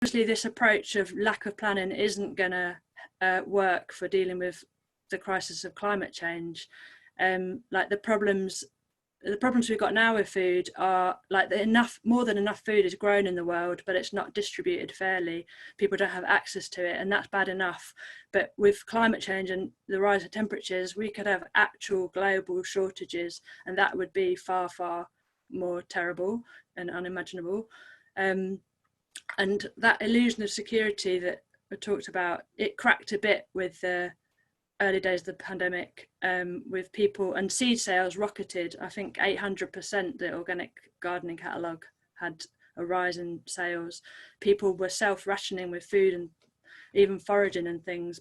obviously this approach of lack of planning isn't going to work for dealing with the crisis of climate change. Like the problems we've got now with food are like more than enough food is grown in the world, but it's not distributed fairly. People don't have access to it, and that's bad enough. But with climate change and the rise of temperatures, we could have actual global shortages, and that would be far, far more terrible and unimaginable. And that illusion of security that I talked about, it cracked a bit with the early days of the pandemic, with people, and seed sales rocketed. I think 800%, the organic gardening catalogue had a rise in sales. People were self-rationing with food and even foraging and things.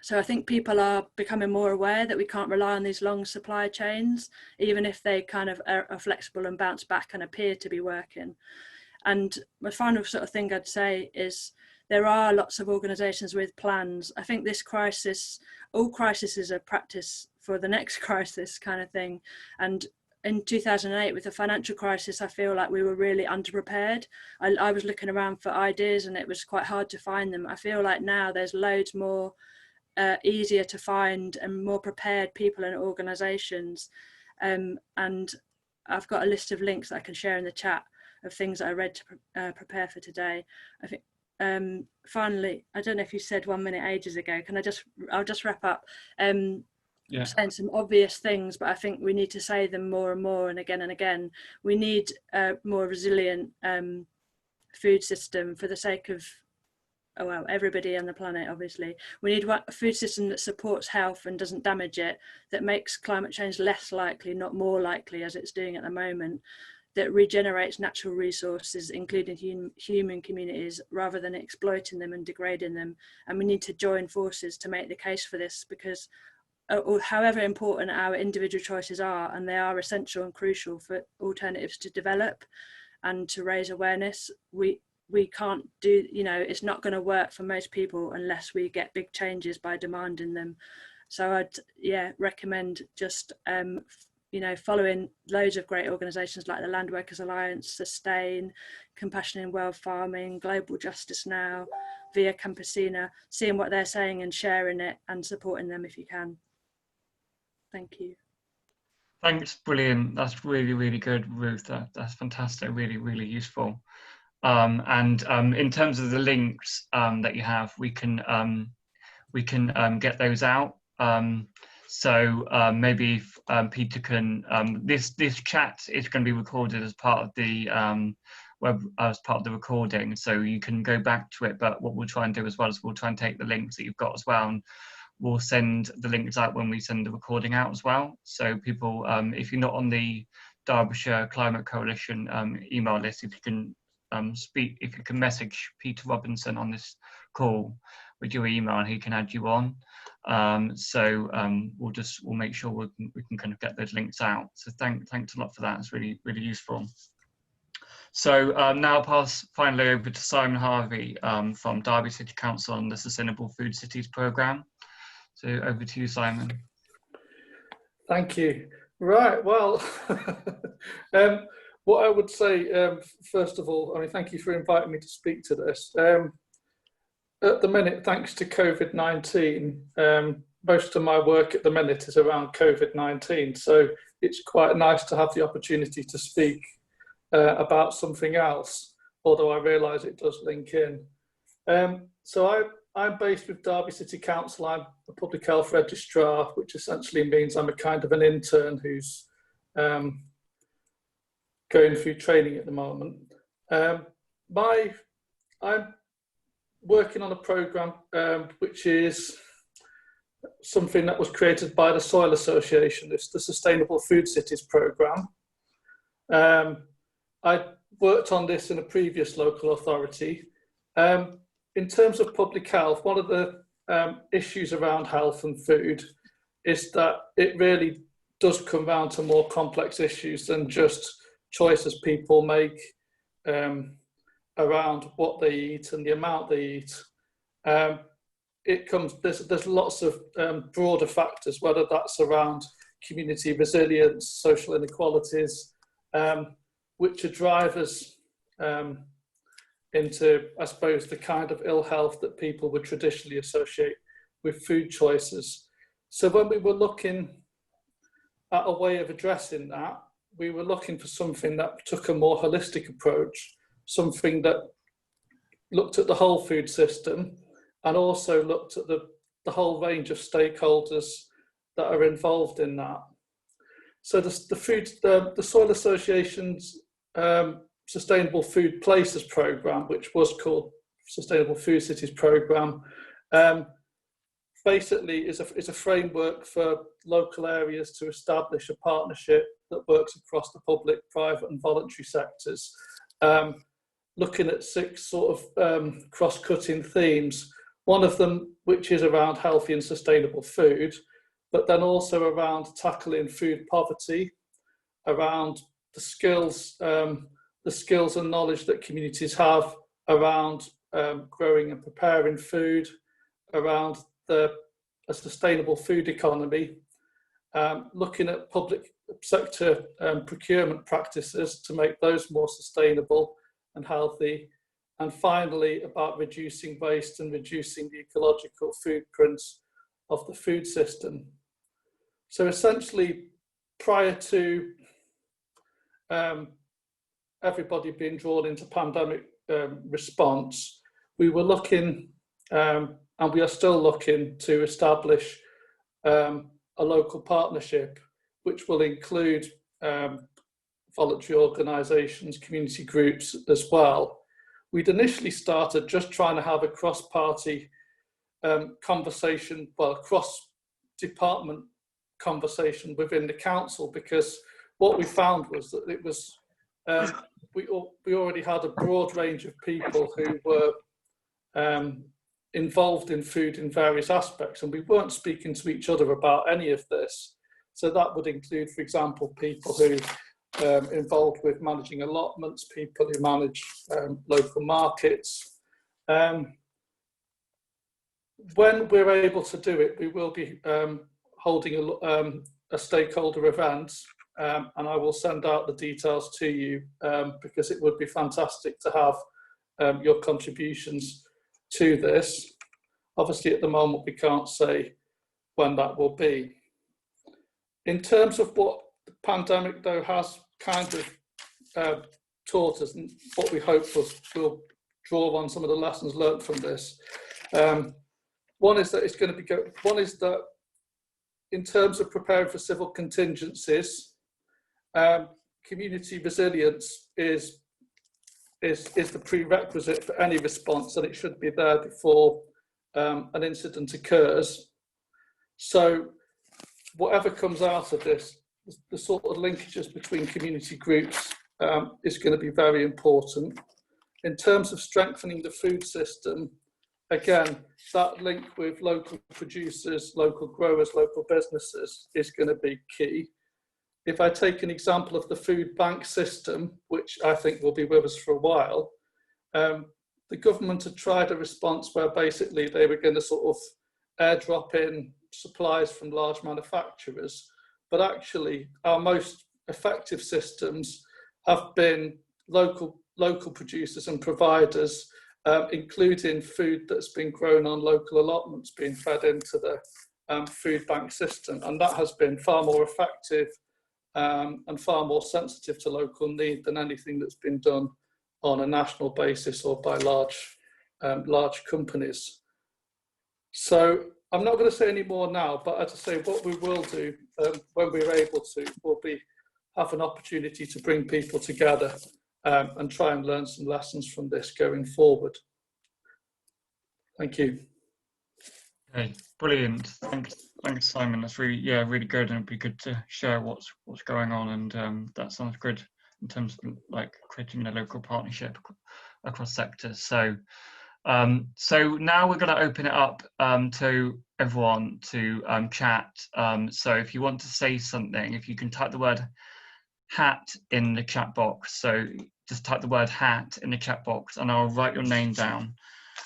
So I think people are becoming more aware that we can't rely on these long supply chains, even if they kind of are flexible and bounce back and appear to be working. And my final sort of thing I'd say is, there are lots of organisations with plans. I think this crisis, all crises are practice for the next crisis kind of thing. And in 2008, with the financial crisis, I feel like we were really underprepared. I was looking around for ideas and it was quite hard to find them. I feel like now there's loads more easier to find and more prepared people and organisations. And I've got a list of links that I can share in the chat of things that I read to prepare for today. I think finally, I don't know if you said 1 minute ages ago, I'll just wrap up. Yeah. Saying some obvious things, but I think we need to say them more and more and again and again. We need a more resilient food system for the sake of, well, everybody on the planet, obviously. We need a food system that supports health and doesn't damage it, that makes climate change less likely, not more likely as it's doing at the moment, that regenerates natural resources, including human communities, rather than exploiting them and degrading them. And we need to join forces to make the case for this, because however important our individual choices are, and they are essential and crucial for alternatives to develop and to raise awareness, we can't do, it's not going to work for most people unless we get big changes by demanding them. So I'd recommend just following loads of great organisations like the Land Workers Alliance, Sustain, Compassion in World Farming, Global Justice Now, Via Campesina, seeing what they're saying and sharing it and supporting them if you can. Thank you. Thanks, brilliant. That's really, really good, Ruth. That's fantastic, really, really useful. And in terms of the links that you have, we can get those out. So maybe if, Peter can, this chat is going to be recorded as part of the recording, so you can go back to it. But what we'll try and do as well is we'll try and take the links that you've got as well, and we'll send the links out when we send the recording out as well. So people, if you're not on the Derbyshire Climate Coalition email list, if you can if you can message Peter Robinson on this call with your email, and he can add you on. We'll make sure we can kind of get those links out. So thanks a lot for that. It's really, really useful. So now I'll pass finally over to Simon Harvey from Derby City Council on the Sustainable Food Cities programme. So over to you, Simon. Thank you. Right, well, what I would say, first of all, thank you for inviting me to speak to this. At the minute, thanks to COVID-19, most of my work at the minute is around COVID-19. So it's quite nice to have the opportunity to speak about something else, although I realise it does link in. So I'm based with Derby City Council. I'm a public health registrar, which essentially means I'm a kind of an intern who's going through training at the moment. I'm working on a programme which is something that was created by the Soil Association. It's the Sustainable Food Cities programme. I worked on this in a previous local authority. In terms of public health, one of the issues around health and food is that it really does come down to more complex issues than just choices people make around what they eat and the amount they eat. There's lots of broader factors, whether that's around community resilience, social inequalities, which are drivers into, I suppose, the kind of ill health that people would traditionally associate with food choices. So when we were looking at a way of addressing that, we were looking for something that took a more holistic approach, something that looked at the whole food system and also looked at the whole range of stakeholders that are involved in that. So the Soil Association's Sustainable Food Places programme, which was called Sustainable Food Cities programme, basically is a framework for local areas to establish a partnership that works across the public, private and voluntary sectors, looking at 6 sort of cross-cutting themes. One of them, which is around healthy and sustainable food, but then also around tackling food poverty, around the skills and knowledge that communities have around growing and preparing food, around a sustainable food economy, looking at public sector procurement practices to make those more sustainable and healthy, and finally about reducing waste and reducing the ecological footprints of the food system. So essentially, prior to everybody being drawn into pandemic response, we were looking, and we are still looking, to establish a local partnership which will include voluntary organisations, community groups as well. We'd initially started just trying to have a cross-party conversation, well, cross-department conversation within the council, because what we found was that it was we already had a broad range of people who were involved in food in various aspects, and we weren't speaking to each other about any of this. So that would include, for example, people who involved with managing allotments, people who manage local markets. When we're able to do it, we will be holding a stakeholder event, and I will send out the details to you because it would be fantastic to have your contributions to this. Obviously, at the moment, we can't say when that will be. In terms of what the pandemic, though, has kind of taught us, and what we hope we'll draw on some of the lessons learned from this. One is that it's going to be. One is that in terms of preparing for civil contingencies, community resilience is the prerequisite for any response, and it should be there before an incident occurs. So whatever comes out of this, the sort of linkages between community groups is going to be very important. In terms of strengthening the food system, again, that link with local producers, local growers, local businesses is going to be key. If I take an example of the food bank system, which I think will be with us for a while, the government had tried a response where basically they were going to sort of airdrop in supplies from large manufacturers, but actually our most effective systems have been local producers and providers, including food that's been grown on local allotments being fed into the food bank system, and that has been far more effective and far more sensitive to local need than anything that's been done on a national basis or by large companies. So I'm not going to say any more now, but as I say, what we will do when we're able to will be have an opportunity to bring people together and try and learn some lessons from this going forward. Thank you. Okay, brilliant. Thanks, Simon. That's really good, and it'd be good to share what's going on. And that sounds good in terms of like creating a local partnership across sectors. So now we're going to open it up to everyone to chat. So if you want to say something, if you can type the word hat in the chat box. So just type the word hat in the chat box, and I'll write your name down.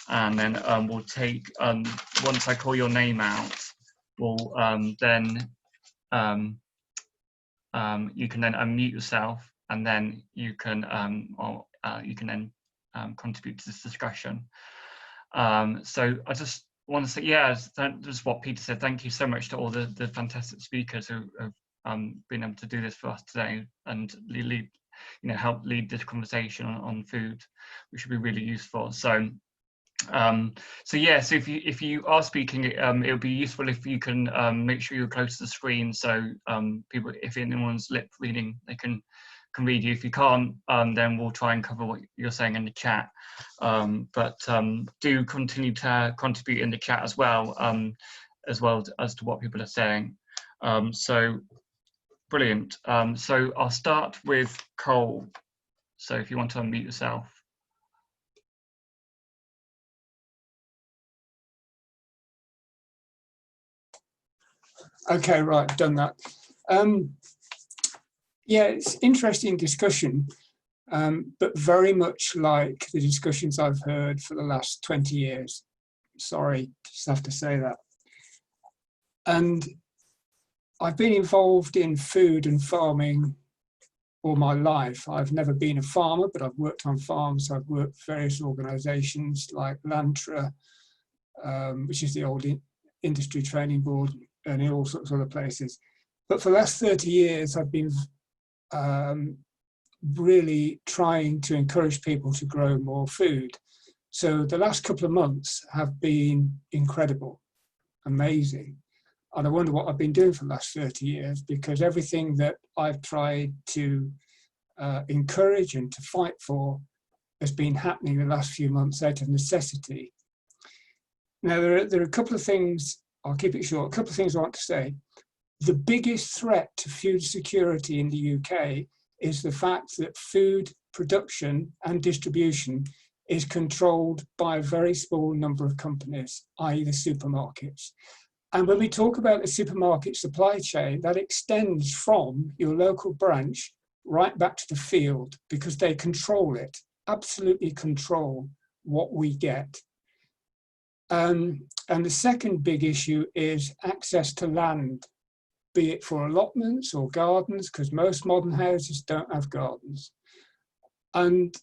And then we'll take, once I call your name out, we'll then, you can then unmute yourself, and then you can then contribute to this discussion. So I just want to say, yeah, just what Peter said. Thank you so much to all the fantastic speakers who have been able to do this for us today and lead, help lead this conversation on food, which would be really useful. So if you are speaking, it would be useful if you can make sure you're close to the screen, so people, if anyone's lip reading, they can read you. If you can't, then we'll try and cover what you're saying in the chat. But do continue to contribute in the chat as well as to what people are saying. So brilliant. So I'll start with Cole. So if you want to unmute yourself. Okay, right, done that. Yeah, it's interesting discussion, but very much like the discussions I've heard for the last 20 years. Sorry, just have to say that. And I've been involved in food and farming all my life. I've never been a farmer, but I've worked on farms. I've worked for various organisations like Lantra, which is the old industry training board, and in all sorts of other places. But for the last 30 years, I've been really trying to encourage people to grow more food. So the last couple of months have been incredible, amazing. And I wonder what I've been doing for the last 30 years, because everything that I've tried to encourage and to fight for has been happening the last few months out of necessity. Now, there are a couple of things, I'll keep it short, a couple of things I want to say. The biggest threat to food security in the UK is the fact that food production and distribution is controlled by a very small number of companies, i.e. the supermarkets. And when we talk about the supermarket supply chain, that extends from your local branch right back to the field, because they control it, absolutely control what we get. And the second big issue is access to land, be it for allotments or gardens, because most modern houses don't have gardens. And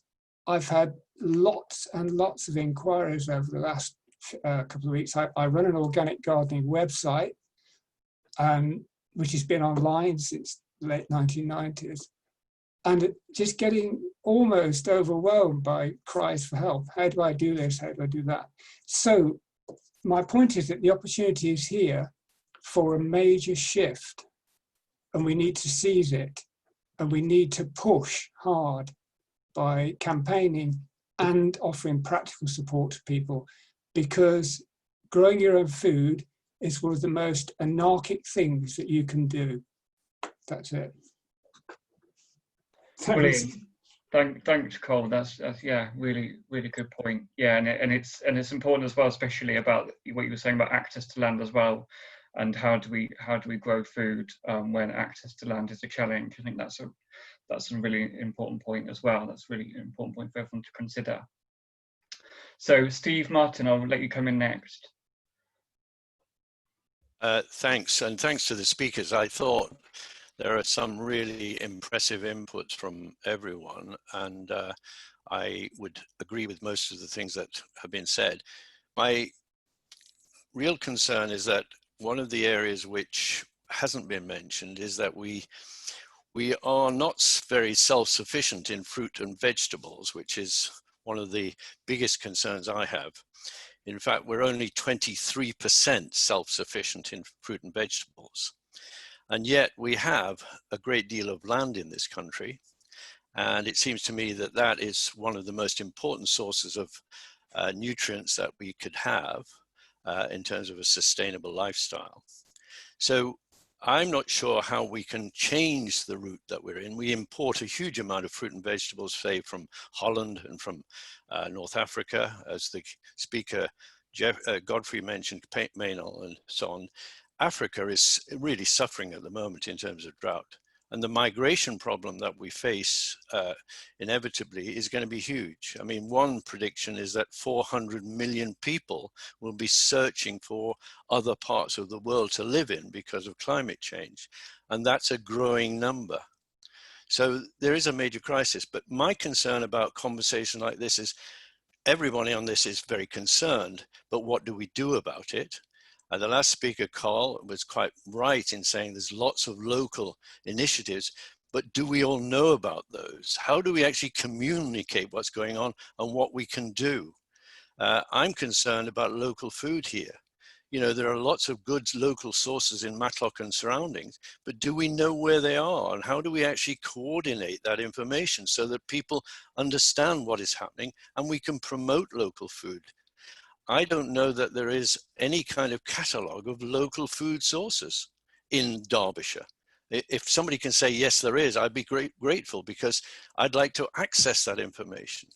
I've had lots and lots of inquiries over the last couple of weeks. I run an organic gardening website, which has been online since the late 1990s, and just getting almost overwhelmed by cries for help. How do I do this? How do I do that? So my point is that the opportunity is here for a major shift, and we need to seize it, and we need to push hard by campaigning and offering practical support to people, because growing your own food is one of the most anarchic things that you can do. That's it. Brilliant. Thanks, Cole. That's yeah, really good point. Yeah, and it's important as well, especially about what you were saying about access to land as well, and how do we grow food when access to land is a challenge. I think that's a really important point as well. That's a really important point for everyone to consider. So Steve Martin, I'll let you come in next. Thanks, and thanks to the speakers. I thought there are some really impressive inputs from everyone, and I would agree with most of the things that have been said. My real concern is that one of the areas which hasn't been mentioned is that we are not very self-sufficient in fruit and vegetables, which is one of the biggest concerns I have. In fact, we're only 23% self-sufficient in fruit and vegetables. And yet we have a great deal of land in this country. And it seems to me that that is one of the most important sources of nutrients that we could have in terms of a sustainable lifestyle. So I'm not sure how we can change the route that we're in. We import a huge amount of fruit and vegetables, say from Holland and from North Africa, as the speaker Godfrey mentioned, Meynell and so on. Africa is really suffering at the moment in terms of drought. And the migration problem that we face inevitably is going to be huge. I mean, one prediction is that 400 million people will be searching for other parts of the world to live in because of climate change. And that's a growing number. So there is a major crisis, but my concern about conversation like this is everybody on this is very concerned, but what do we do about it? The last speaker, Carl, was quite right in saying there's lots of local initiatives, but do we all know about those? How do we actually communicate what's going on and what we can do? I'm concerned about local food here. You know, there are lots of good local sources in Matlock and surroundings, but do we know where they are? And how do we actually coordinate that information so that people understand what is happening and we can promote local food? I don't know that there is any kind of catalogue of local food sources in Derbyshire. If somebody can say, yes, there is, I'd be grateful, because I'd like to access that information.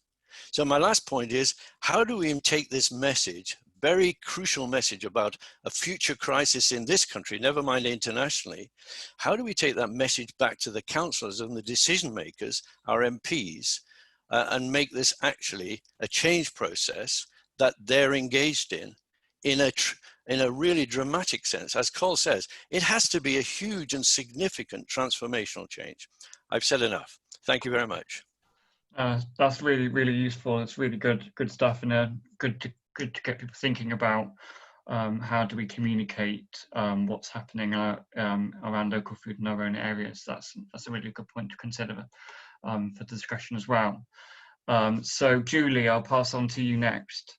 So my last point is, how do we take this message, very crucial message about a future crisis in this country, never mind internationally, how do we take that message back to the councillors and the decision makers, our MPs, and make this actually a change process that they're engaged in a really dramatic sense? As Cole says, it has to be a huge and significant transformational change. I've said enough. Thank you very much. That's really, really useful. It's really good stuff, and good to get people thinking about how do we communicate what's happening around local food in our own areas. That's a really good point to consider for discussion as well. So Julie, I'll pass on to you next.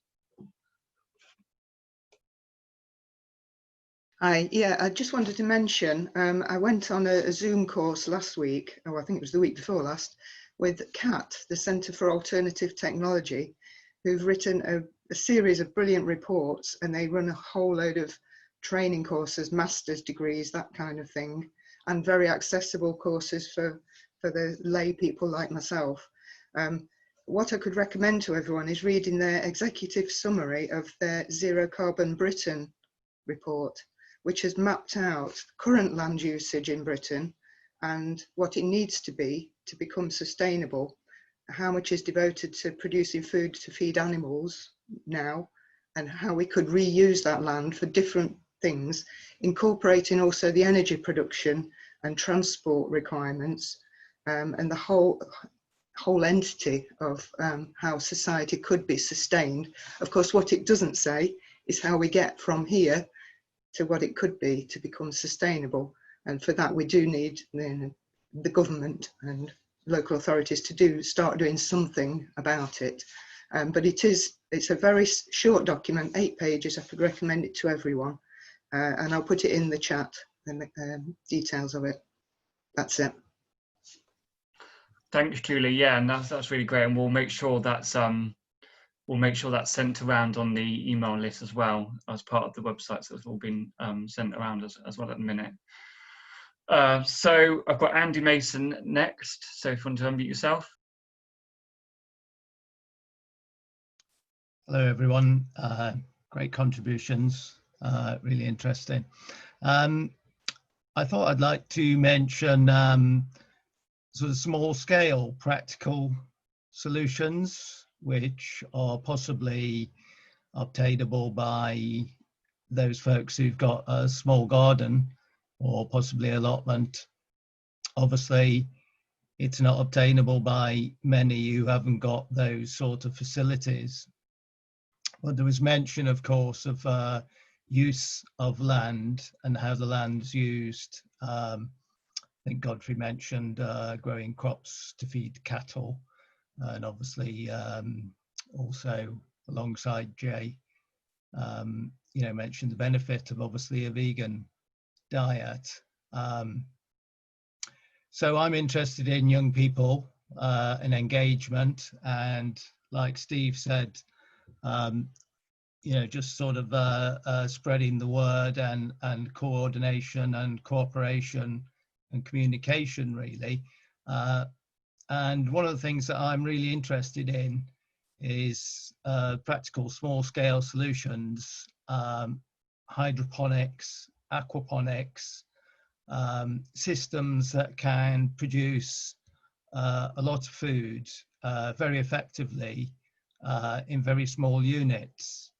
Hi, yeah, I just wanted to mention, I went on a Zoom course last week, or I think it was the week before last, with CAT, the Centre for Alternative Technology, who've written a series of brilliant reports, and they run a whole load of training courses, master's degrees, that kind of thing, and very accessible courses for the lay people like myself. What I could recommend to everyone is reading their executive summary of their Zero Carbon Britain report, which has mapped out current land usage in Britain and what it needs to be to become sustainable, how much is devoted to producing food to feed animals now, and how we could reuse that land for different things, incorporating also the energy production and transport requirements, and the whole entity of how society could be sustained. Of course, what it doesn't say is how we get from here to what it could be to become sustainable. And for that, we do need the government and local authorities to start doing something about it. But it's a very short document, 8 pages. I could recommend it to everyone. And I'll put it in the chat and the details of it. That's it. Thanks, Julie. Yeah, and that's really great. And we'll make sure that's sent around on the email list as well as part of the website. So it's all been sent around as well at the minute. So I've got Andy Mason next. So if you want to unmute yourself. Hello, everyone. Great contributions. Really interesting. I thought I'd like to mention sort of small scale practical solutions which are possibly obtainable by those folks who've got a small garden or possibly allotment. Obviously, it's not obtainable by many who haven't got those sort of facilities. But there was mention, of course, of use of land and how the land's used. I think Godfrey mentioned growing crops to feed cattle, and obviously also alongside Jay, mentioned the benefit of obviously a vegan diet. So I'm interested in young people and engagement, and like Steve said, just sort of spreading the word and coordination and cooperation and communication, really. And one of the things that I'm really interested in is practical small-scale solutions, hydroponics, aquaponics, systems that can produce a lot of food very effectively in very small units.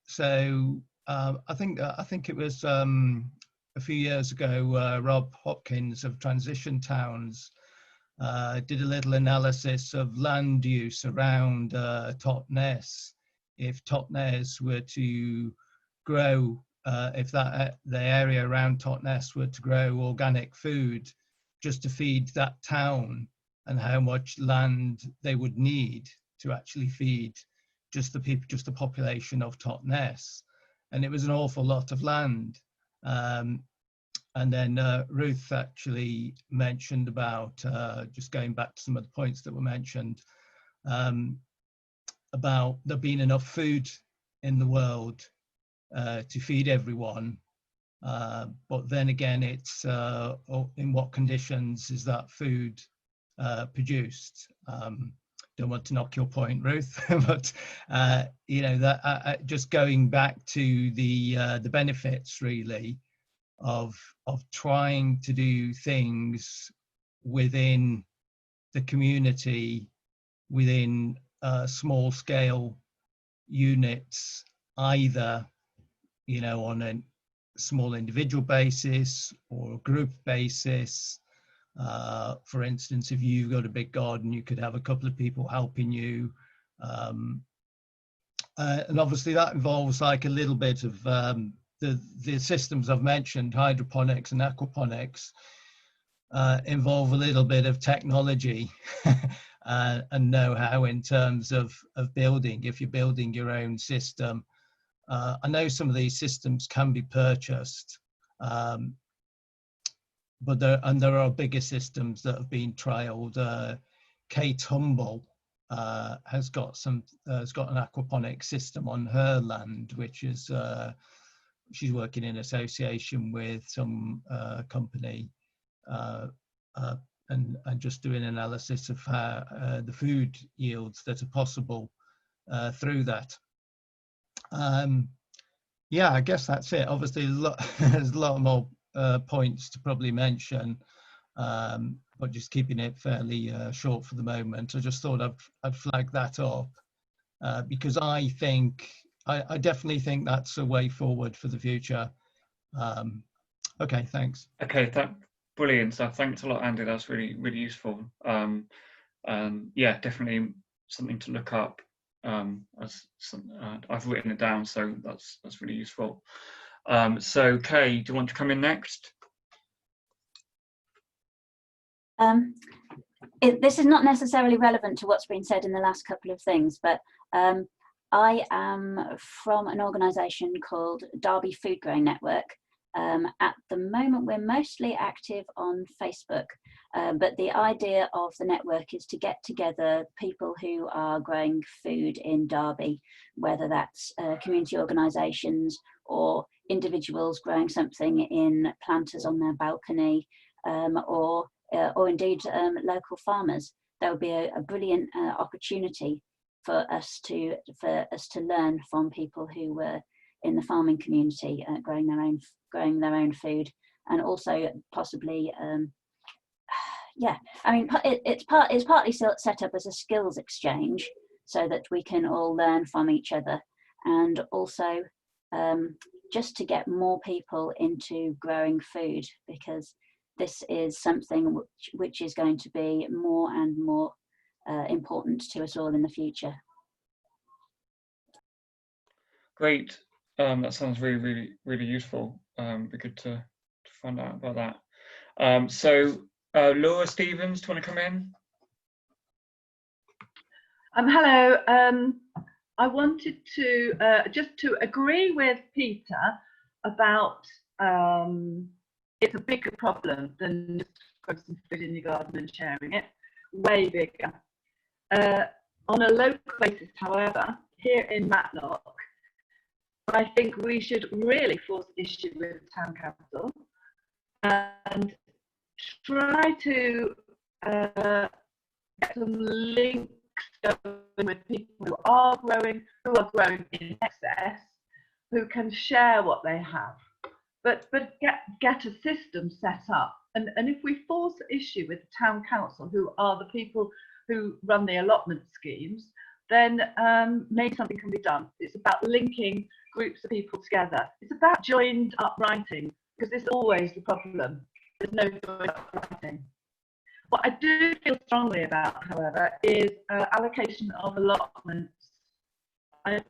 So I think it was a a few years ago, Rob Hopkins of Transition Towns did a little analysis of land use around Totnes. If Totnes were to grow, if the area around Totnes were to grow organic food just to feed that town, and how much land they would need to actually feed just the people, just the population of Totnes. And it was an awful lot of land. And then Ruth actually mentioned about, just going back to some of the points that were mentioned, about there being enough food in the world to feed everyone. But then again, it's in what conditions is that food produced? Don't want to knock your point, Ruth, but you know, that just going back to the benefits really of trying to do things within the community, within small scale units, either, you know, on a small individual basis or a group basis. For instance, if you've got a big garden, you could have a couple of people helping you. And obviously that involves like a little bit of the systems I've mentioned, hydroponics and aquaponics, involve a little bit of technology and know-how in terms of building. If you're building your own system, I know some of these systems can be purchased, but there are bigger systems that have been trialed. Kate Humble has got an aquaponic system on her land, which is she's working in association with some company and just doing analysis of how the food yields that are possible through that. Yeah, I guess that's it. Obviously, there's a lot more points to probably mention, but just keeping it fairly short for the moment. I just thought I'd flag that up because I definitely think that's a way forward for the future. Okay, thanks. Okay, brilliant stuff. Thanks a lot, Andy. That's really, really useful. Yeah, definitely something to look up. I've written it down, so that's really useful. So Kay, do you want to come in next? This is not necessarily relevant to what's been said in the last couple of things, but I am from an organisation called Derby Food Growing Network. At the moment, we're mostly active on Facebook, but the idea of the network is to get together people who are growing food in Derby, whether that's community organisations or individuals growing something in planters on their balcony, or indeed local farmers. There would be a brilliant opportunity for us to learn from people who were in the farming community, growing their own food, and also possibly, yeah. I mean, it's partly set up as a skills exchange, so that we can all learn from each other, and also just to get more people into growing food, because this is something which is going to be more and more important to us all in the future. Great. That sounds really, really, really useful. Be good to find out about that. So Laura Stevens, do you want to come in? Hello. I wanted to just to agree with Peter about it's a bigger problem than just growing some food in your garden and sharing it. Way bigger. On a local basis, however, here in Matlock, I think we should really force issue with the town council and try to get some links going with people who are growing in excess, who can share what they have, but get a system set up. And if we force issue with the town council, who are the people who run the allotment schemes, then maybe something can be done. It's about linking groups of people together. It's about joined up writing because it's always the problem. There's no choice of writing. What I do feel strongly about, however, is allocation of allotments. I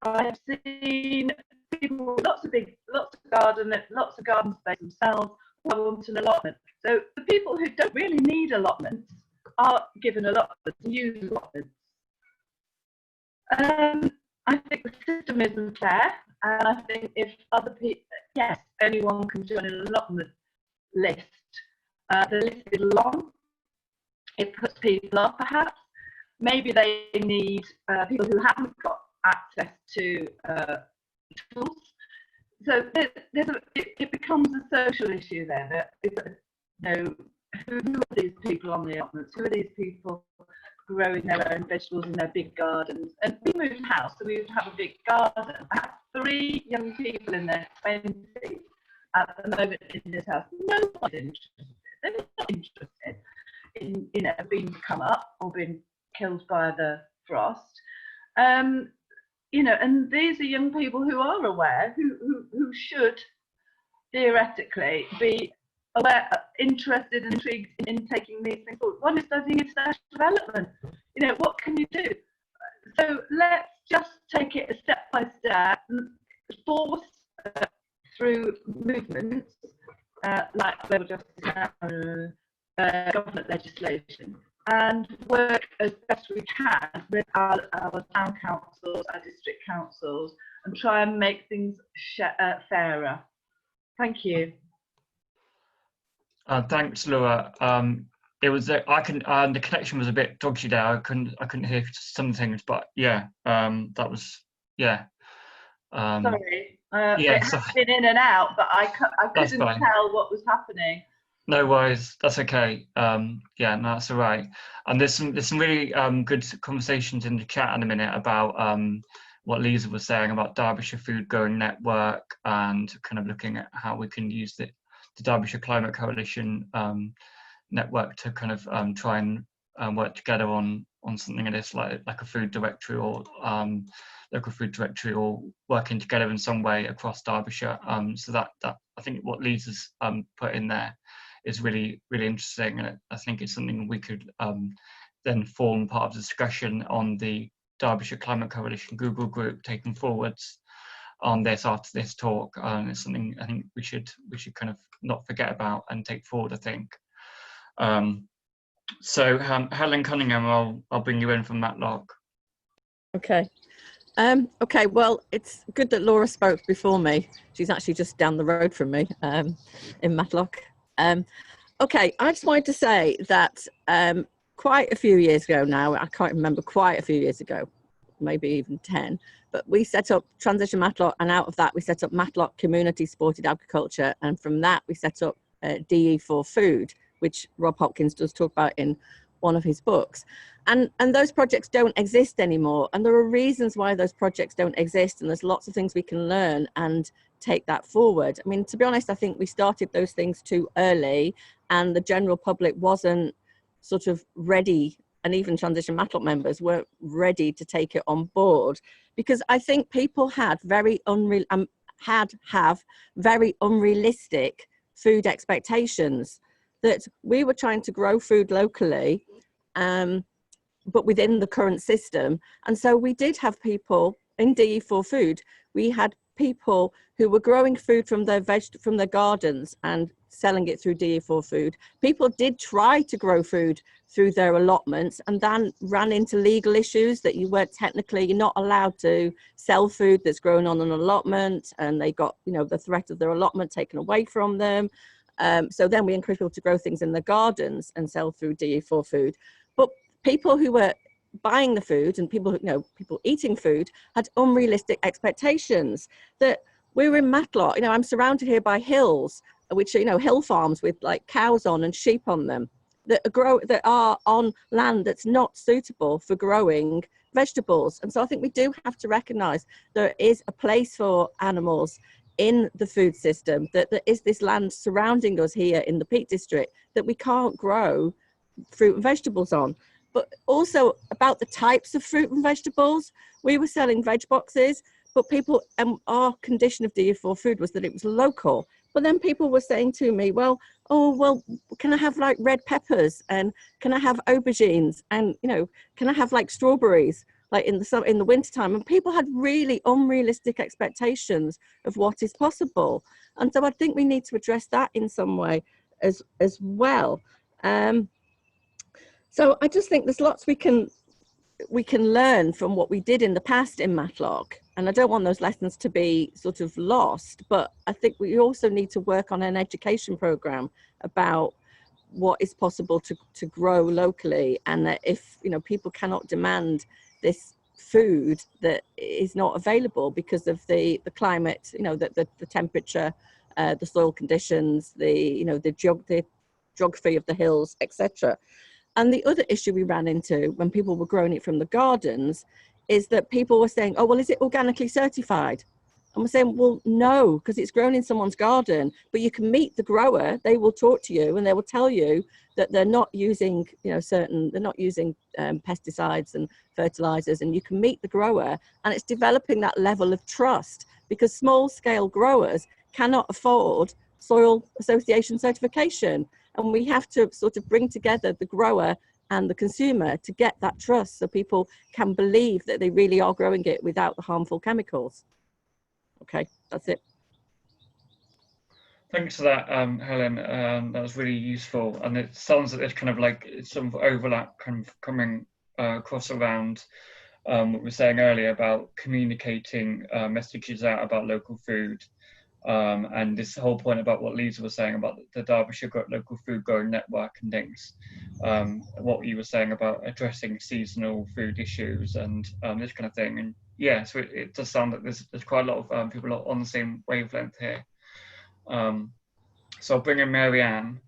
have seen people, lots of garden space themselves, who want an allotment. So the people who don't really need allotments are given allotments and use allotments. I think the system isn't fair, and I think if other people, yes, anyone can join an allotment list. The list is long. It puts people off, perhaps. Maybe they need people who haven't got access to tools. So it becomes a social issue there. Who are these people on the allotments? Who are these people growing their own vegetables in their big gardens? And we moved house, so we would have a big garden. I have 3 young people in their 20s at the moment in this house. No one's interested. They're not interested in being come up or being killed by the frost. And these are young people who are aware, who should theoretically be aware, interested and intrigued in taking these things forward. One is studying international development. What can you do? So let's just take it a step by step, force through movements like level justice, government legislation, and work as best we can with our town councils, our district councils, and try and make things fairer. Thank you. Thanks, Laura. It was the connection was a bit dodgy there. I couldn't hear some things, but yeah, that was sorry. Yeah, it has been in and out, but I couldn't tell what was happening. No worries, that's okay. Yeah, no, that's all right. And there's some really good conversations in the chat in a minute about what Lisa was saying about Derbyshire Food Growing Network, and kind of looking at how we can use the Derbyshire Climate Coalition network to kind of try and work together on something like this, like a food directory or local food directory, or working together in some way across Derbyshire. So that I think what Lisa's put in there is really, really interesting, and I think it's something we could then form part of the discussion on the Derbyshire Climate Coalition Google group taking forwards on this after this talk. It's something I think we should kind of not forget about and take forward, I think. So Helen Cunningham, I'll bring you in from Matlock. Okay. Okay, well, it's good that Laura spoke before me. She's actually just down the road from me in Matlock. Okay, I just wanted to say that quite a few years ago now, I can't remember, quite a few years ago, maybe even 10, but we set up Transition Matlock, and out of that we set up Matlock Community Supported Agriculture, and from that we set up DE4 Food, which Rob Hopkins does talk about in one of his books. And those projects don't exist anymore, and there are reasons why those projects don't exist, and there's lots of things we can learn and take that forward. I mean, to be honest, I think we started those things too early, and the general public wasn't sort of ready, and even Transition Matlock members weren't ready to take it on board, because I think people had very unrealistic food expectations, that we were trying to grow food locally, but within the current system. And so we did have people in DE4 Food, we had people who were growing food from their gardens and selling it through DE4 Food. People did try to grow food through their allotments, and then ran into legal issues that you're not allowed to sell food that's grown on an allotment, and they got, the threat of their allotment taken away from them. So then we encourage people to grow things in their gardens and sell through DE4 Food. But people who were buying the food and people eating food had unrealistic expectations. That we were in Matlock, I'm surrounded here by hills, which are, hill farms with like cows on and sheep on them, that are on land that's not suitable for growing vegetables. And so I think we do have to recognise there is a place for animals in the food system, that there is this land surrounding us here in the Peak District that we can't grow fruit and vegetables on. But also about the types of fruit and vegetables. We were selling veg boxes, but people, our condition of DE4 Food was that it was local. But then people were saying to me, well, oh, well, can I have like red peppers, and can I have aubergines, and, you know, can I have like strawberries, like in the wintertime? And people had really unrealistic expectations of what is possible. And so I think we need to address that in some way as well. So I just think there's lots we can learn from what we did in the past in Matlock. And I don't want those lessons to be sort of lost, but I think we also need to work on an education program about what is possible to grow locally, and that if, you know, people cannot demand this food that is not available because of the climate, you know, the temperature, the soil conditions, the geography of the hills, etc. And the other issue we ran into when people were growing it from the gardens is that people were saying, oh, well, is it organically certified? And we're saying, well, no, because it's grown in someone's garden, but you can meet the grower. They will talk to you and they will tell you that they're not using, you know, they're not using pesticides and fertilizers, and you can meet the grower. And it's developing that level of trust, because small scale growers cannot afford soil association certification. And we have to sort of bring together the grower and the consumer to get that trust, so people can believe that they really are growing it without the harmful chemicals. Okay, that's it. Thanks for that, Helen. That was really useful, and it sounds like there's kind of like some overlap kind of coming across around what we were saying earlier about communicating messages out about local food. And this whole point about what Lisa was saying about the Derbyshire Local Food Growing Network and things, what you were saying about addressing seasonal food issues and this kind of thing. And yeah, so it does sound like there's quite a lot of people on the same wavelength here. So I'll bring in Marianne.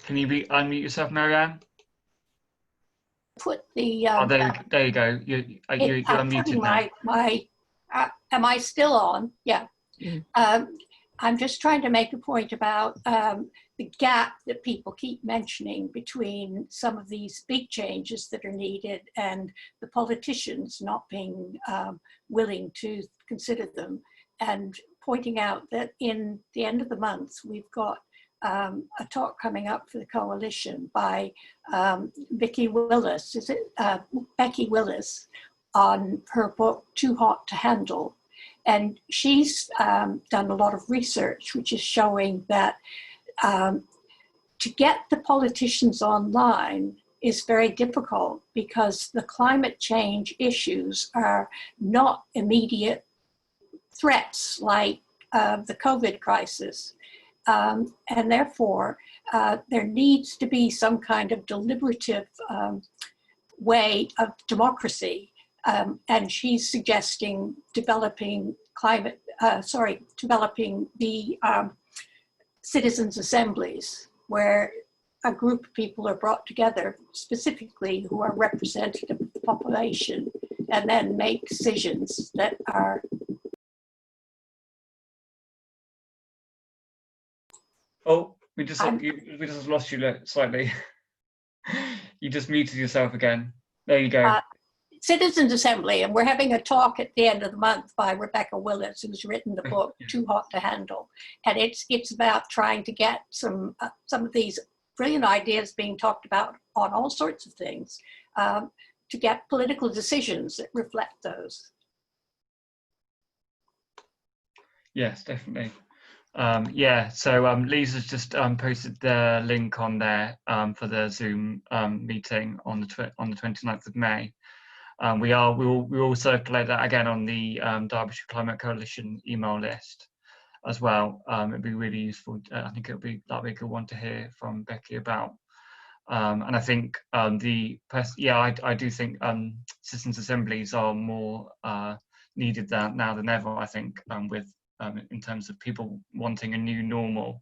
Can you unmute yourself, Marianne? Put the there you go. You're unmuted now. Am I still on? Yeah. Mm. I'm just trying to make a point about the gap that people keep mentioning between some of these big changes that are needed and the politicians not being willing to consider them, and pointing out that in the end of the month we've got a talk coming up for the coalition by Becky Willis, on her book Too Hot to Handle. And she's done a lot of research which is showing that to get the politicians online is very difficult, because the climate change issues are not immediate threats like the COVID crisis. And therefore, there needs to be some kind of deliberative way of democracy. And she's suggesting developing the citizens' assemblies, where a group of people are brought together, specifically who are representative of the population, and then make decisions that are. Oh, we just lost you slightly. You just muted yourself again. There you go. Citizens Assembly, and we're having a talk at the end of the month by Rebecca Willis, who's written the book Too Hot to Handle, and it's about trying to get some of these brilliant ideas being talked about on all sorts of things, to get political decisions that reflect those. Yes, definitely. Yeah, so Lisa's just posted the link on there for the Zoom meeting on the 29th of May. We will circulate that again on the Derbyshire Climate Coalition email list as well. It'd be really useful. I think that'd be a good one to hear from Becky about. And I think I do think citizens' assemblies are more needed now than ever. I think with in terms of people wanting a new normal.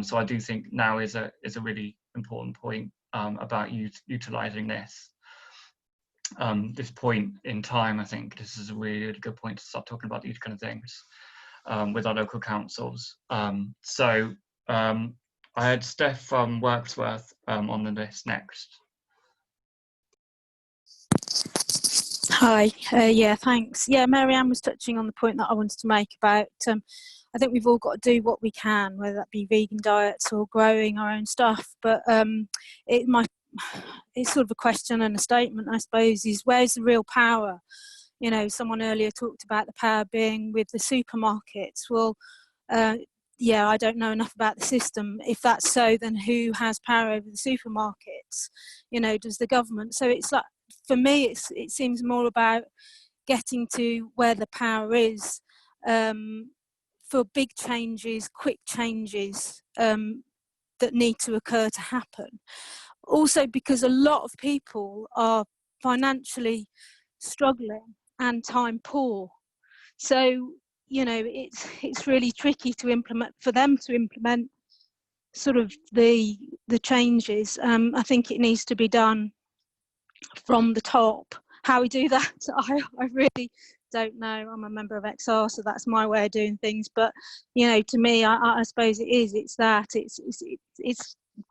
So I do think now is a really important point about utilising this. This point in time, I think this is a really good point to start talking about these kind of things with our local councils. I had Steph from Worksworth on the list next. Hi, yeah, thanks. Yeah, Mary-Ann was touching on the point that I wanted to make about, I think we've all got to do what we can, whether that be vegan diets or growing our own stuff. But it's sort of a question and a statement, I suppose, is where's the real power? You know, someone earlier talked about the power being with the supermarkets. Well, yeah, I don't know enough about the system. If that's so, then who has power over the supermarkets? You know, does the government? So it's like, for me, it seems more about getting to where the power is for big changes, quick changes that need to occur to happen. Also, because a lot of people are financially struggling and time poor. So, you know, it's really tricky to implement, for them to implement sort of the changes. I think it needs to be done from the top. How we do that, I really don't know. I'm a member of XR, so that's my way of doing things. But you know, to me, I suppose it's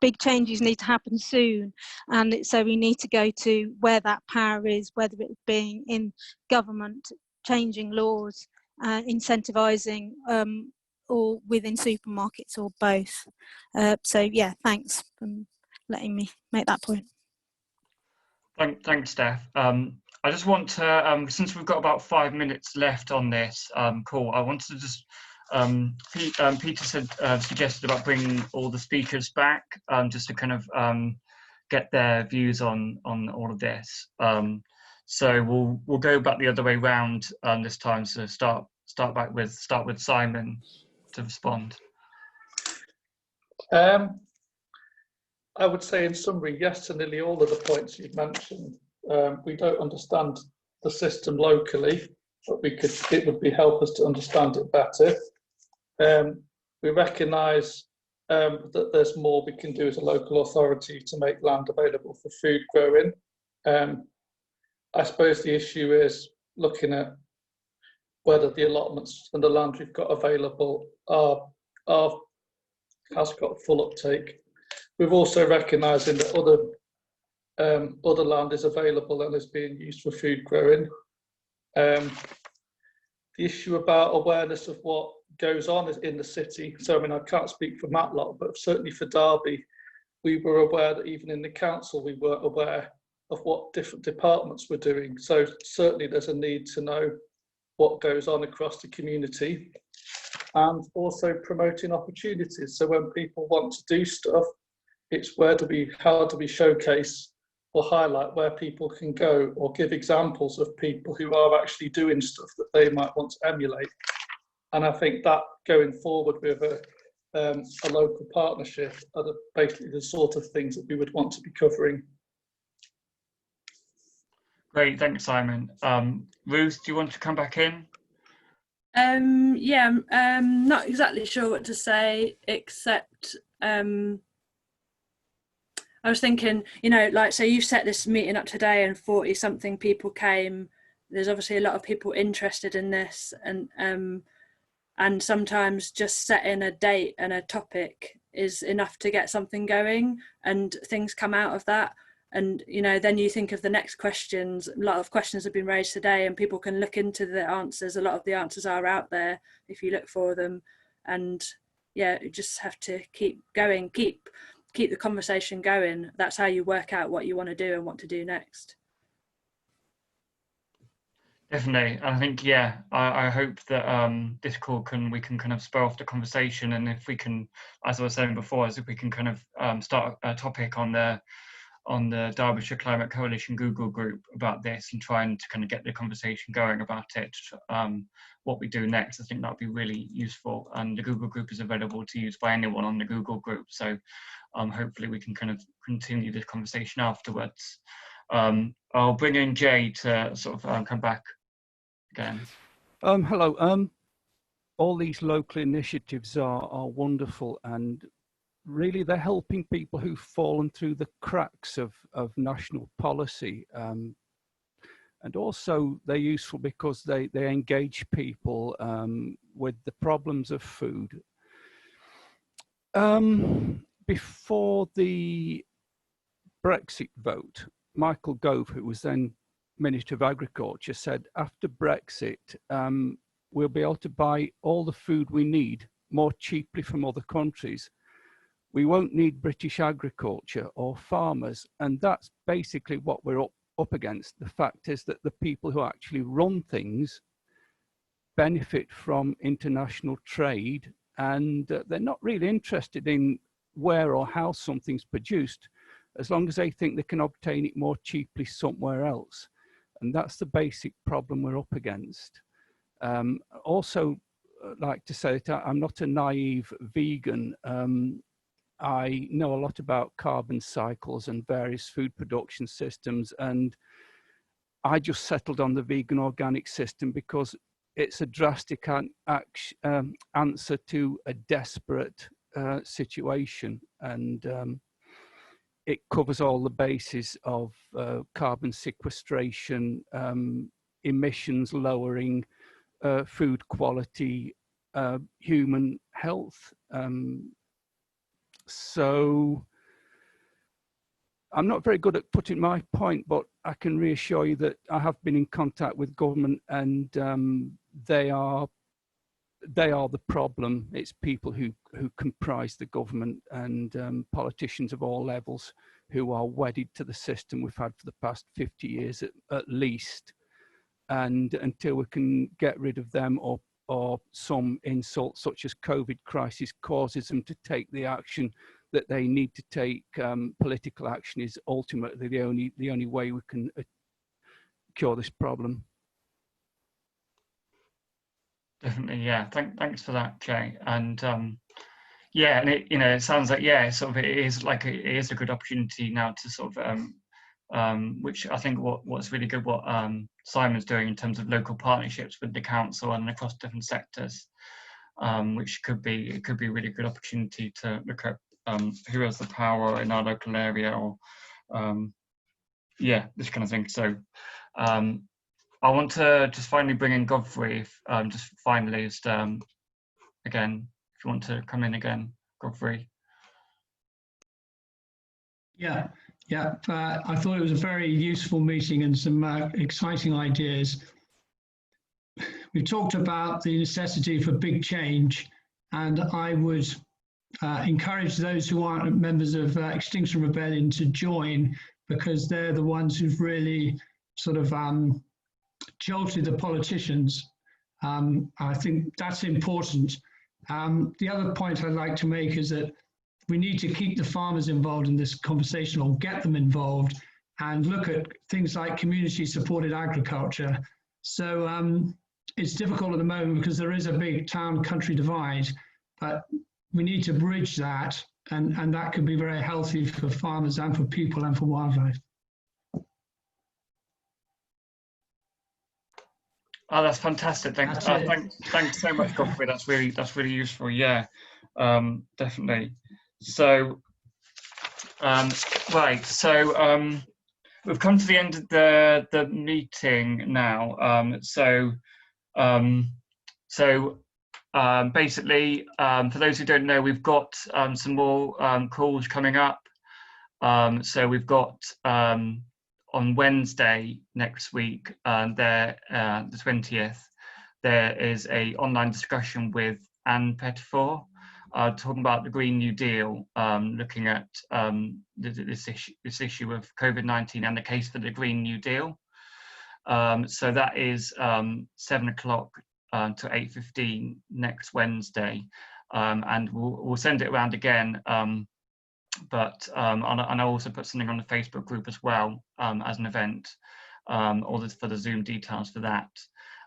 big changes need to happen soon, and so we need to go to where that power is, whether it being in government, changing laws, incentivising, or within supermarkets, or both. So yeah, thanks for letting me make that point. Thanks, Steph. I just want to, since we've got about 5 minutes left on this call, I wanted to just, Peter suggested about bringing all the speakers back, just to kind of get their views on all of this. So we'll go back the other way round this time. So start with Simon to respond. I would say in summary, yes to nearly all of the points you've mentioned. We don't understand the system locally, but it would help us to understand it better. We recognise that there's more we can do as a local authority to make land available for food growing. I suppose the issue is looking at whether the allotments and the land we've got available has got full uptake. We've also recognising that other land is available and is being used for food growing. The issue about awareness of what goes on is in the city. So I mean, I can't speak for Matlock, but certainly for Derby, we were aware that even in the council, we weren't aware of what different departments were doing. So certainly there's a need to know what goes on across the community, and also promoting opportunities. So when people want to do stuff, it's how do we showcase or highlight where people can go, or give examples of people who are actually doing stuff that they might want to emulate. And I think that going forward with a local partnership are basically the sort of things that we would want to be covering. Great, thanks, Simon. Ruth, do you want to come back in? Yeah, not exactly sure what to say, except I was thinking, you know, like, so you've set this meeting up today and 40 something people came. There's obviously a lot of people interested in this, and sometimes just setting a date and a topic is enough to get something going, and things come out of that. And, you know, then you think of the next questions. A lot of questions have been raised today, and people can look into the answers. A lot of the answers are out there if you look for them. And yeah, you just have to keep going, keep the conversation going. That's how you work out what you want to do and what to do next. Definitely. I think, yeah, I hope that this call we can kind of spur off the conversation, and if we can, as I was saying before, as if we can kind of start a topic on the Derbyshire Climate Coalition Google group about this, and trying to kind of get the conversation going about it, what we do next. I think that would be really useful, and the Google group is available to use by anyone on the Google group, so hopefully we can kind of continue this conversation afterwards. I'll bring in Jay to sort of come back again. Hello. All these local initiatives are wonderful, and really they're helping people who've fallen through the cracks of national policy, and also they're useful because they engage people with the problems of food. before the Brexit vote, Michael Gove, who was then Minister of Agriculture, said after Brexit, we'll be able to buy all the food we need more cheaply from other countries. We won't need British agriculture or farmers. And that's basically what we're up against. The fact is that the people who actually run things benefit from international trade, and they're not really interested in where or how something's produced, as long as they think they can obtain it more cheaply somewhere else. And that's the basic problem we're up against. Also, like to say that I'm not a naive vegan. I know a lot about carbon cycles and various food production systems, and I just settled on the vegan organic system because it's a drastic answer to a desperate situation, and it covers all the bases of carbon sequestration, emissions lowering, food quality, human health. So I'm not very good at putting my point, but I can reassure you that I have been in contact with government, and they are the problem. It's people who comprise the government, and politicians of all levels who are wedded to the system we've had for the past 50 years at least. And until we can get rid of them, or some insult such as COVID crisis causes them to take the action that they need to take, political action is ultimately the only way we can cure this problem. Definitely, yeah. Thanks for that, Jay. And yeah, and it sounds like, yeah, it is a good opportunity now to sort of which I think what's really good, what Simon's doing in terms of local partnerships with the council and across different sectors, which could be a really good opportunity to look at who has the power in our local area, or yeah, this kind of thing. So I want to just finally bring in Godfrey, just finally, just again, if you want to come in again, Godfrey. Yeah. I thought it was a very useful meeting and some exciting ideas. We talked about the necessity for big change, and I would encourage those who aren't members of Extinction Rebellion to join, because they're the ones who've really sort of jolted the politicians. I think that's important. The other point I'd like to make is that we need to keep the farmers involved in this conversation, or get them involved, and look at things like community supported agriculture. So it's difficult at the moment because there is a big town country divide, but we need to bridge that, and that could be very healthy for farmers and for people and for wildlife. Oh, that's fantastic. Thanks so much, Godfrey. That's really useful. Yeah, definitely. So, right. So we've come to the end of the meeting now. Basically, for those who don't know, we've got some more calls coming up. So we've got on Wednesday next week, the 20th, there is a online discussion with Anne Pettifor, talking about the Green New Deal, looking at this issue of COVID-19 and the case for the Green New Deal. So that is 7 o'clock to 8:15 next Wednesday, and we'll send it around again. But and I'll also put something on the Facebook group as well, as an event, for the Zoom details for that.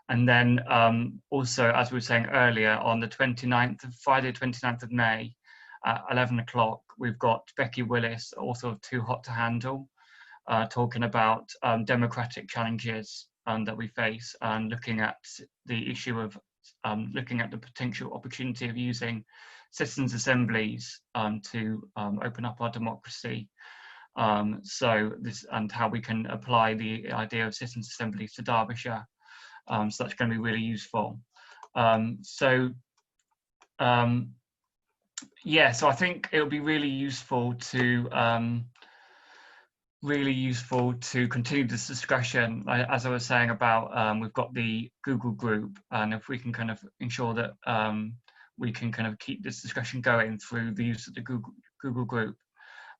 And then also, as we were saying earlier, on the Friday 29th of May at 11 o'clock, we've got Becky Willis, author of Too Hot to Handle, talking about democratic challenges that we face, and looking at the issue of looking at the potential opportunity of using citizens' assemblies to open up our democracy. So this, and how we can apply the idea of citizens' assemblies to Derbyshire. So that's going to be really useful. Yeah, so I think it'll be really useful to continue this discussion. As I was saying about, we've got the Google group, and if we can kind of ensure that we can kind of keep this discussion going through the use of the Google group,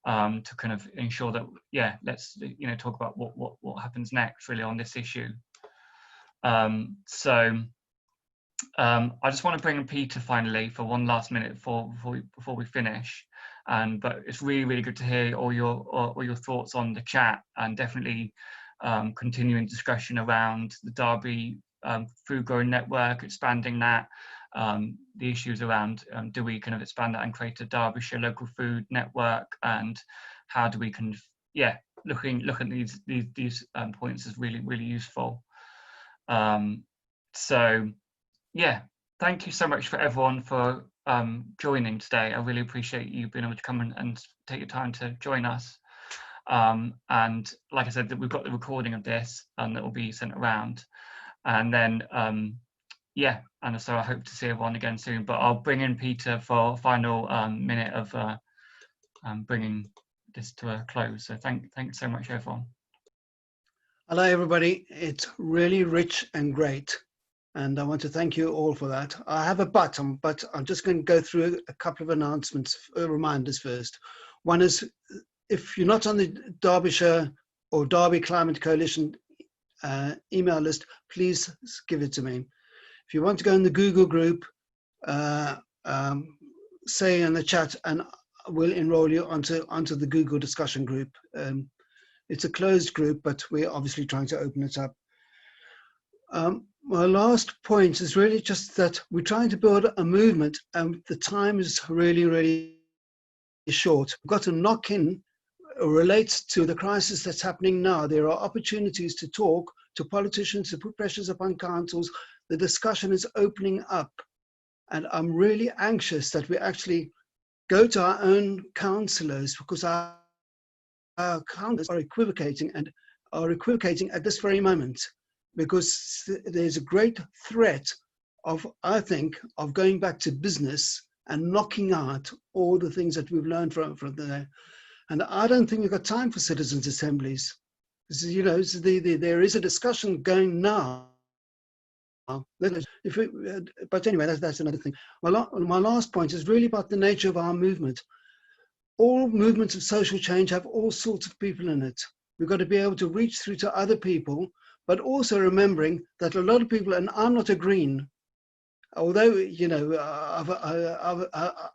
to kind of ensure that, yeah, let's talk about what happens next really on this issue. I just want to bring in Peter finally for one last minute before we finish. But it's really good to hear all your thoughts on the chat, and definitely continuing discussion around the Derby food growing network, expanding that, the issues around do we kind of expand that and create a Derbyshire local food network, and how do we kind of look at these points is really useful. Yeah, thank you so much for everyone for joining today. I really appreciate you being able to come and take your time to join us. And like I said, that we've got the recording of this that will be sent around. And then, yeah, and so I hope to see everyone again soon. But I'll bring in Peter for a final minute of bringing this to a close. So thanks so much, everyone. Hello, everybody. It's really rich and great. And I want to thank you all for that. I have a but I'm just going to go through a couple of announcements, reminders first. One is, if you're not on the Derbyshire or Derby Climate Coalition email list, please give it to me. If you want to go in the Google group, say in the chat, and we'll enroll you onto the Google discussion group. It's a closed group, but we're obviously trying to open it up. My last point is really just that we're trying to build a movement, and the time is really short. We've got to knock in, relates to the crisis that's happening now. There are opportunities to talk to politicians, to put pressures upon councils. The discussion is opening up, and I'm really anxious that we actually go to our own councillors, because our councillors are equivocating at this very moment, because there's a great threat of, I think, of going back to business and knocking out all the things that we've learned from there. And I don't think we've got time for citizens' assemblies. There is a discussion going now. But anyway, that's another thing. My last point is really about the nature of our movement. All movements of social change have all sorts of people in it. We've got to be able to reach through to other people, but also remembering that a lot of people, and I'm not a Green, although,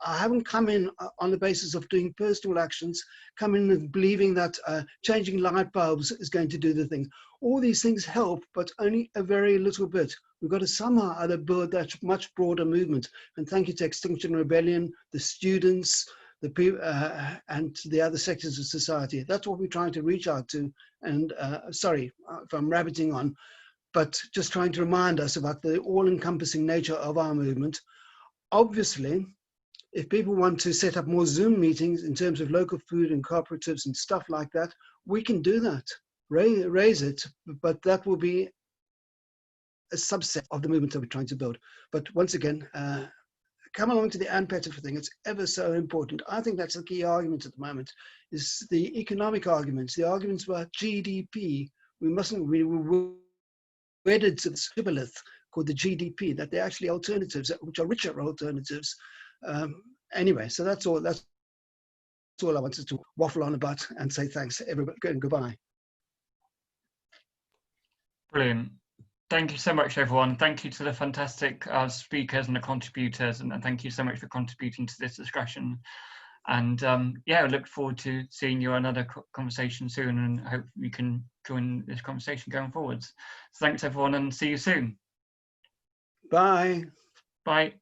I haven't come in on the basis of doing personal actions, come in and believing that changing light bulbs is going to do the thing. All these things help, but only a very little bit. We've got to somehow either build that much broader movement. And thank you to Extinction Rebellion, the students, the people, and the other sectors of society. That's what we're trying to reach out to. And sorry if I'm rabbiting on, but just trying to remind us about the all-encompassing nature of our movement. Obviously, if people want to set up more Zoom meetings in terms of local food and cooperatives and stuff like that, we can do that, raise it, but that will be a subset of the movement that we're trying to build. But once again, come along to the Ann Pettifer thing. It's ever so important. I think that's the key argument at the moment, is the economic arguments, the arguments about GDP. We were wedded to the shibboleth called the GDP, that they're actually alternatives, which are richer alternatives. Anyway, so that's all I wanted to waffle on about and say thanks, everybody, and goodbye. Brilliant. Thank you so much, everyone. Thank you to the fantastic speakers and the contributors, and thank you so much for contributing to this discussion. And yeah, I look forward to seeing you on another conversation soon, and hope you can join this conversation going forwards. So thanks, everyone, and see you soon. Bye. Bye.